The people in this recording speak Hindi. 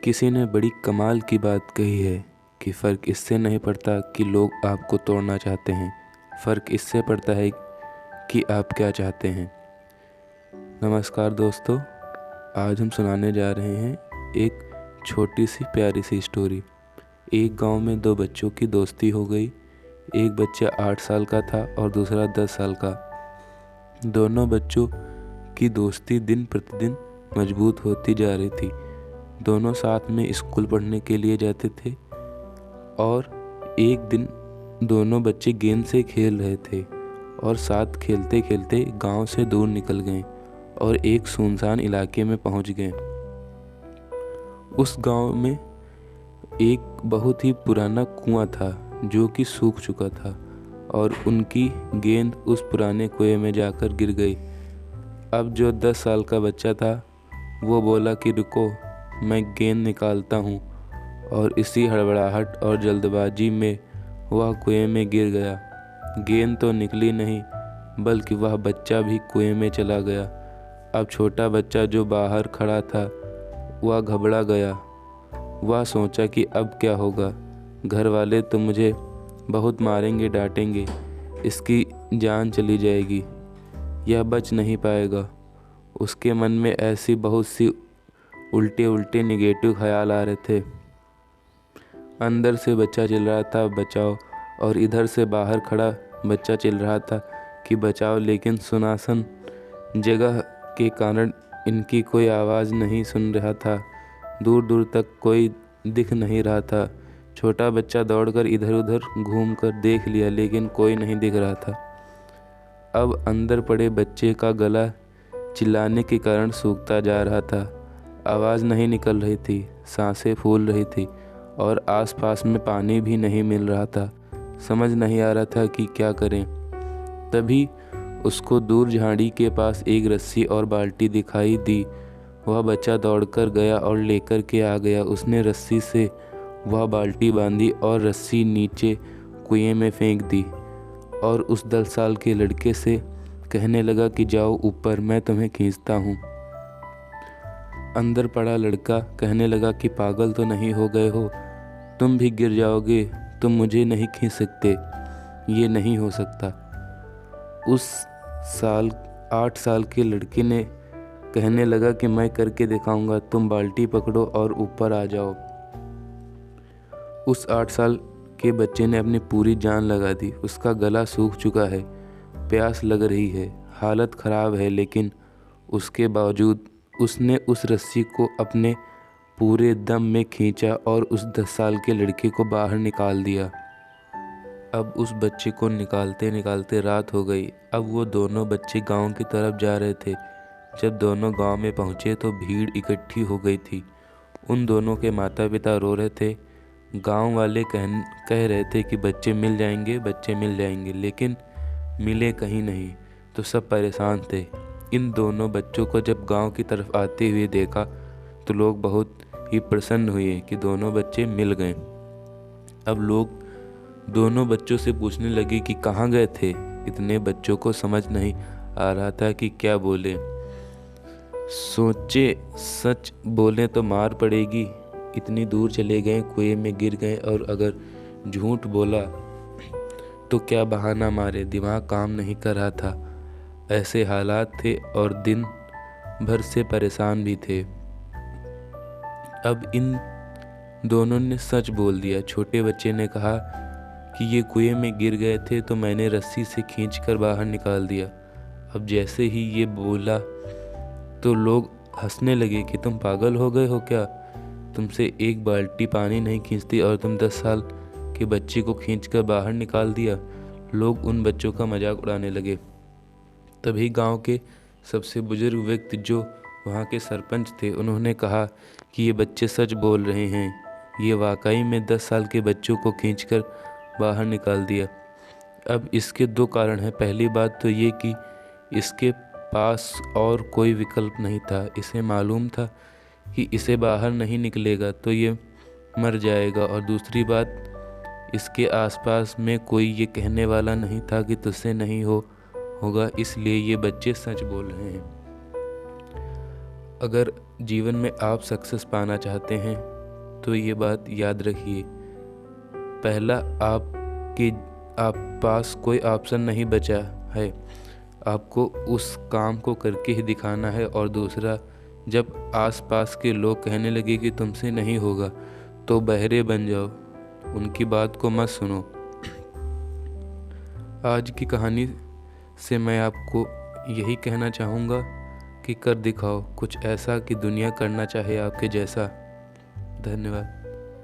किसी ने बड़ी कमाल की बात कही है कि फ़र्क इससे नहीं पड़ता कि लोग आपको तोड़ना चाहते हैं, फ़र्क इससे पड़ता है कि आप क्या चाहते हैं। नमस्कार दोस्तों, आज हम सुनाने जा रहे हैं एक छोटी सी प्यारी सी स्टोरी। एक गांव में दो बच्चों की दोस्ती हो गई। एक बच्चा 8 साल का था और दूसरा 10 साल का। दोनों बच्चों की दोस्ती दिन प्रतिदिन मजबूत होती जा रही थी। दोनों साथ में स्कूल पढ़ने के लिए जाते थे और एक दिन दोनों बच्चे गेंद से खेल रहे थे और साथ खेलते खेलते गांव से दूर निकल गए और एक सुनसान इलाके में पहुंच गए। उस गांव में एक बहुत ही पुराना कुआं था जो कि सूख चुका था और उनकी गेंद उस पुराने कुएं में जाकर गिर गई। अब जो 10 साल का बच्चा था वो बोला कि रुको, मैं गेंद निकालता हूँ, और इसी हड़बड़ाहट और जल्दबाजी में वह कुएं में गिर गया। गेंद तो निकली नहीं बल्कि वह बच्चा भी कुएं में चला गया। अब छोटा बच्चा जो बाहर खड़ा था वह घबरा गया। वह सोचा कि अब क्या होगा, घर वाले तो मुझे बहुत मारेंगे डांटेंगे, इसकी जान चली जाएगी, यह बच नहीं पाएगा। उसके मन में ऐसी बहुत सी उल्टे निगेटिव ख्याल आ रहे थे। अंदर से बच्चा चिल्ला रहा था बचाओ, और इधर से बाहर खड़ा बच्चा चिल्ला रहा था कि बचाओ, लेकिन सुनसान जगह के कारण इनकी कोई आवाज़ नहीं सुन रहा था। दूर दूर तक कोई दिख नहीं रहा था। छोटा बच्चा दौड़कर इधर उधर घूमकर देख लिया लेकिन कोई नहीं दिख रहा था। अब अंदर पड़े बच्चे का गला चिल्लाने के कारण सूखता जा रहा था। आवाज़ नहीं निकल रही थी, सांसें फूल रही थी और आसपास में पानी भी नहीं मिल रहा था। समझ नहीं आ रहा था कि क्या करें। तभी उसको दूर झाड़ी के पास एक रस्सी और बाल्टी दिखाई दी। वह बच्चा दौड़कर गया और लेकर के आ गया। उसने रस्सी से वह बाल्टी बांधी और रस्सी नीचे कुएं में फेंक दी और उस 10 साल के लड़के से कहने लगा कि जाओ ऊपर, मैं तुम्हें खींचता हूँ। अंदर पड़ा लड़का कहने लगा कि पागल तो नहीं हो गए हो, तुम भी गिर जाओगे, तुम मुझे नहीं खींच सकते, ये नहीं हो सकता। उस 8 साल के लड़के ने कहने लगा कि मैं करके दिखाऊंगा, तुम बाल्टी पकड़ो और ऊपर आ जाओ। उस 8 साल के बच्चे ने अपनी पूरी जान लगा दी। उसका गला सूख चुका है, प्यास लग रही है, हालत ख़राब है, लेकिन उसके बावजूद उसने उस रस्सी को अपने पूरे दम में खींचा और उस 10 साल के लड़के को बाहर निकाल दिया। अब उस बच्चे को निकालते निकालते रात हो गई। अब वो दोनों बच्चे गांव की तरफ जा रहे थे। जब दोनों गांव में पहुंचे तो भीड़ इकट्ठी हो गई थी। उन दोनों के माता पिता रो रहे थे। गांव वाले कह रहे थे कि बच्चे मिल जाएंगे, लेकिन मिले कहीं नहीं। तो सब परेशान थे। इन दोनों बच्चों को जब गांव की तरफ आते हुए देखा तो लोग बहुत ही प्रसन्न हुए कि दोनों बच्चे मिल गए। अब लोग दोनों बच्चों से पूछने लगे कि कहाँ गए थे। इतने बच्चों को समझ नहीं आ रहा था कि क्या बोले। सोचे सच बोले तो मार पड़ेगी, इतनी दूर चले गए, कुएं में गिर गए, और अगर झूठ बोला तो क्या बहाना मारे। दिमाग काम नहीं कर रहा था। ऐसे हालात थे और दिन भर से परेशान भी थे। अब इन दोनों ने सच बोल दिया। छोटे बच्चे ने कहा कि ये कुएं में गिर गए थे तो मैंने रस्सी से खींचकर बाहर निकाल दिया। अब जैसे ही ये बोला तो लोग हंसने लगे कि तुम पागल हो गए हो क्या, तुमसे एक बाल्टी पानी नहीं खींचती और तुम 10 साल के बच्चे को खींचकर बाहर निकाल दिया। लोग उन बच्चों का मजाक उड़ाने लगे। तभी गांव के सबसे बुजुर्ग व्यक्ति जो वहाँ के सरपंच थे, उन्होंने कहा कि ये बच्चे सच बोल रहे हैं, ये वाकई में 10 साल के बच्चों को खींचकर बाहर निकाल दिया। अब इसके 2 कारण हैं। पहली बात तो ये कि इसके पास और कोई विकल्प नहीं था। इसे मालूम था कि इसे बाहर नहीं निकलेगा तो ये मर जाएगा, और दूसरी बात, इसके आसपास में कोई ये कहने वाला नहीं था कि तुझसे नहीं होगा, इसलिए ये बच्चे सच बोल रहे हैं। अगर जीवन में आप सक्सेस पाना चाहते हैं तो ये बात याद रखिए, पहला आप पास कोई ऑप्शन नहीं बचा है, आपको उस काम को करके ही दिखाना है। और दूसरा, जब आसपास के लोग कहने लगे कि तुमसे नहीं होगा तो बहरे बन जाओ, उनकी बात को मत सुनो। आज की कहानी से मैं आपको यही कहना चाहूँगा कि कर दिखाओ कुछ ऐसा कि दुनिया करना चाहे आपके जैसा। धन्यवाद।